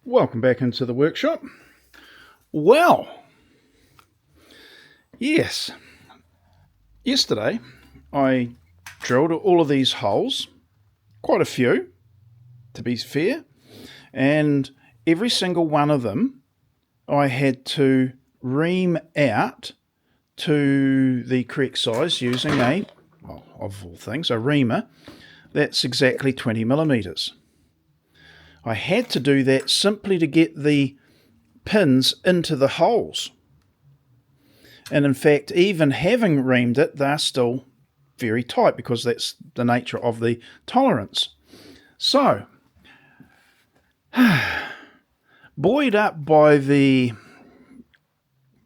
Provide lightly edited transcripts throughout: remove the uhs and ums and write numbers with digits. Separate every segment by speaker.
Speaker 1: Welcome back into the workshop. Well, yes, yesterday I drilled all of these holes, quite a few to be fair, and every single one of them I had to ream out to the correct size using of all things, a reamer that's exactly 20 millimeters. I had to do that simply to get the pins into the holes. And in fact, even having reamed it, they're still very tight because that's the nature of the tolerance. So, buoyed up by the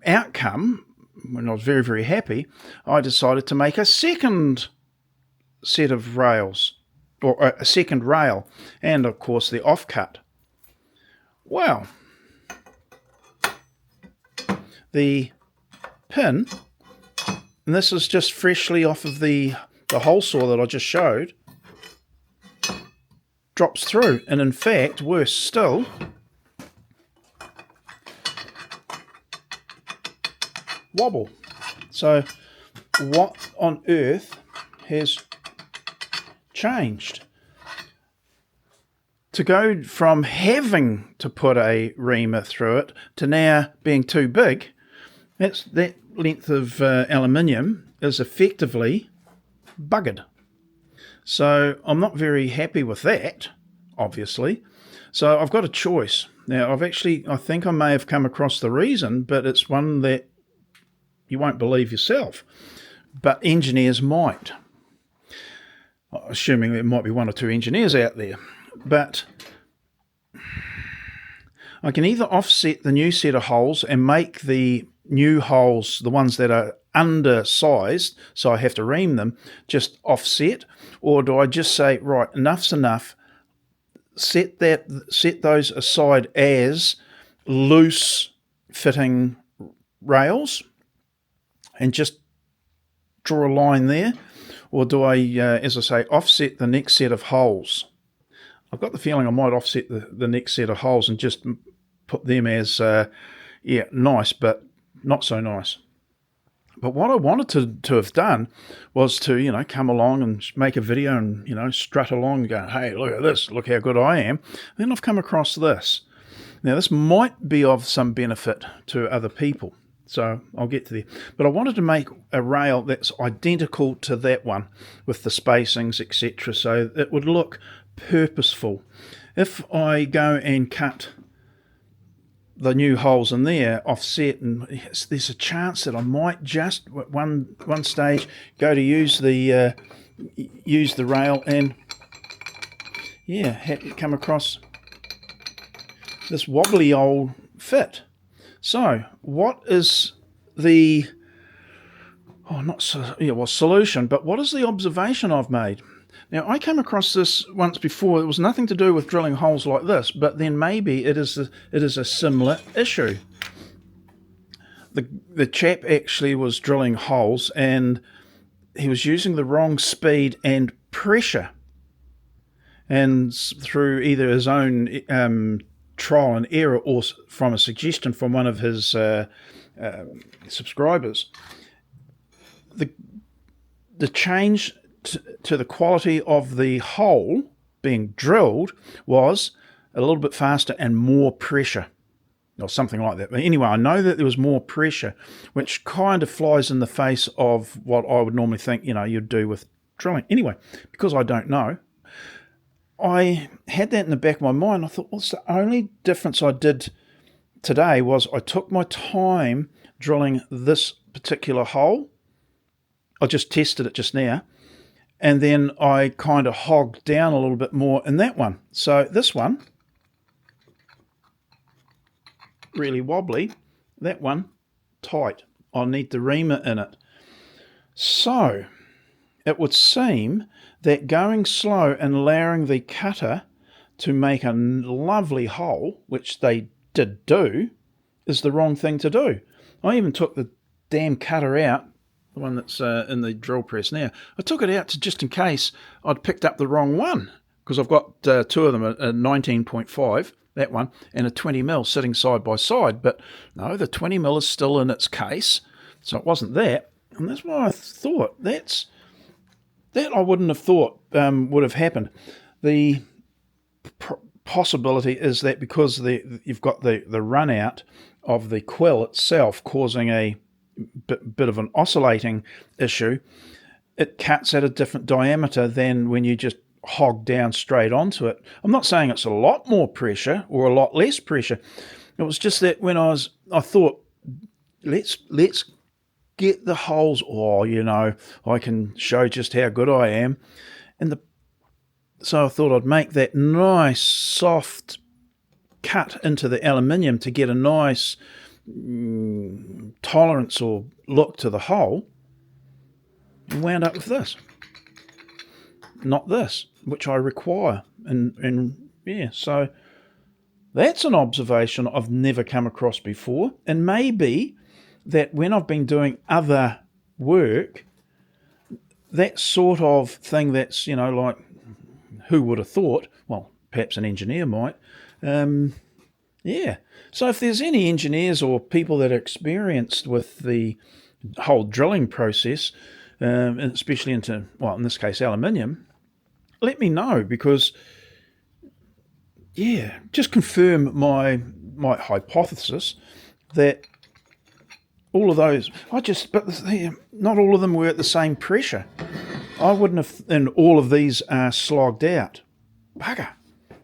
Speaker 1: outcome, when I was very, very happy, I decided to make a second set of rails, or a second rail, and of course the offcut. Well, the pin, and this is just freshly off of the hole saw that I just showed, drops through, and in fact, worse still, wobble. So what on earth has changed? To go from having to put a reamer through it to now being too big, that length of aluminium is effectively buggered. So I'm not very happy with that, obviously. So I've got a choice. Now I think I may have come across the reason, but it's one that you won't believe yourself. But engineers might. Assuming there might be one or two engineers out there. But I can either offset the new set of holes and make the new holes, the ones that are undersized, so I have to ream them, just offset, or do I just say, right, enough's enough, set those aside as loose fitting rails and just draw a line there? Or do I, as I say, offset the next set of holes? I've got the feeling I might offset the next set of holes and just put them as, nice, but not so nice. But what I wanted to have done was to, come along and make a video and, strut along and go, hey, look at this, look how good I am. Then I've come across this. Now, this might be of some benefit to other people. So I'll get to there. But I wanted to make a rail that's identical to that one with the spacings, etc. So it would look purposeful. If I go and cut the new holes in there, offset, and there's a chance that I might just at one stage go to use the rail and come across this wobbly old fit. So, what is the solution? But what is the observation I've made? Now, I came across this once before. It was nothing to do with drilling holes like this, but then maybe it is a similar issue. The chap actually was drilling holes, and he was using the wrong speed and pressure, and through either his own trial and error or from a suggestion from one of his subscribers, the change to the quality of the hole being drilled was a little bit faster and more pressure, or something like that. But anyway, I know that there was more pressure, which kind of flies in the face of what I would normally think you'd do with drilling. Anyway, because I don't know, I had that in the back of my mind. I thought, well, the only difference I did today was I took my time drilling this particular hole. I just tested it just now. And then I kind of hogged down a little bit more in that one. So this one, really wobbly. That one, tight. I'll need the reamer in it. So it would seem that going slow and allowing the cutter to make a lovely hole, which they did do, is the wrong thing to do. I even took the damn cutter out, the one that's in the drill press now. I took it out just in case I'd picked up the wrong one, because I've got two of them at 19.5 that one, and a 20mm sitting side by side. But no, the 20mm is still in its case, so it wasn't that. And that's why I thought that I wouldn't have thought would have happened. The possibility is that because you've got the run out of the quill itself causing a bit of an oscillating issue, it cuts at a different diameter than when you just hog down straight onto it. I'm not saying it's a lot more pressure or a lot less pressure. It was just that when I thought, let's get the holes. Oh, I can show just how good I am. So I thought I'd make that nice soft cut into the aluminium to get a nice tolerance or look to the hole, and wound up with this. Not this, which I require. And yeah, so that's an observation I've never come across before. And maybe that when I've been doing other work, that sort of thing that's, like, who would have thought? Well, perhaps an engineer might. Yeah. So if there's any engineers or people that are experienced with the whole drilling process, especially into, well, in this case, aluminium, let me know, because, yeah, just confirm my hypothesis that all of those, but not all of them were at the same pressure. I wouldn't have, and all of these are slogged out. Bugger.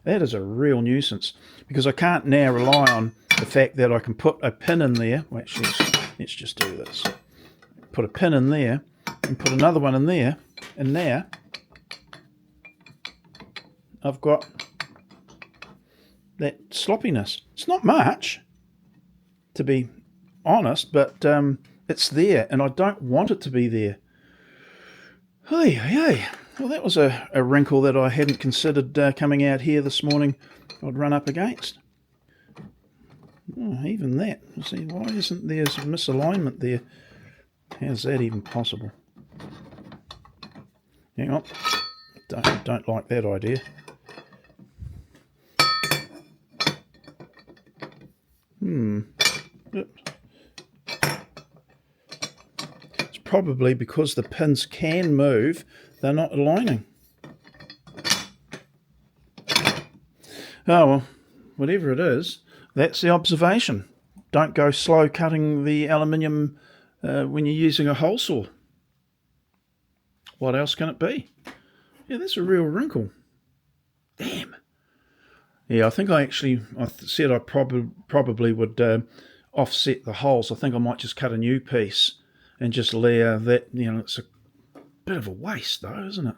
Speaker 1: That is a real nuisance, because I can't now rely on the fact that I can put a pin in there. Well, actually, let's just do this. Put a pin in there and put another one in there, and now I've got that sloppiness. It's not much, to be honest, but it's there, and I don't want it to be there. Hey. Well, that was a wrinkle that I hadn't considered coming out here this morning I'd run up against. Oh, even that. See, why isn't there some misalignment there? How's that even possible? Hang on. Don't like that idea. Oops. It's probably because the pins can move, they're not aligning. Oh, well, whatever it is, that's the observation. Don't go slow cutting the aluminium when you're using a hole saw. What else can it be? Yeah, that's a real wrinkle. Damn. Yeah, I think I said I probably would offset the holes. I think I might just cut a new piece and just layer that. It's a bit of a waste though, isn't it?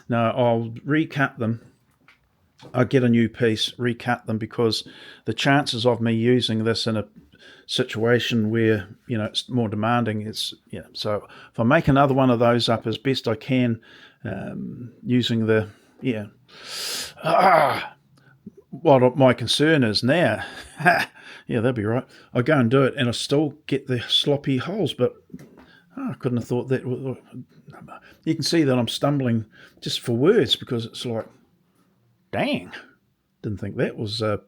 Speaker 1: No, I'll recut them. I'll get a new piece, recut them, because the chances of me using this in a situation where it's more demanding, so if I make another one of those up as best I can, using the what my concern is now, that'd be right, I go and do it and I still get the sloppy holes, but I couldn't have thought that. You can see that I'm stumbling just for words, because it's like, dang, didn't think that was a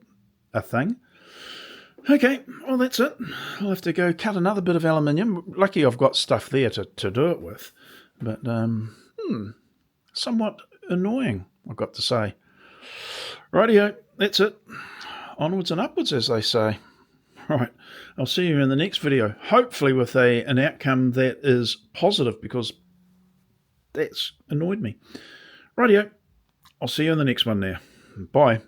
Speaker 1: thing. Okay, well, that's it. I'll have to go cut another bit of aluminium. Lucky I've got stuff there to do it with. But, somewhat annoying, I've got to say. Rightio, that's it. Onwards and upwards, as they say. Right, I'll see you in the next video. Hopefully with an outcome that is positive, because that's annoyed me. Rightio, I'll see you in the next one now. Bye.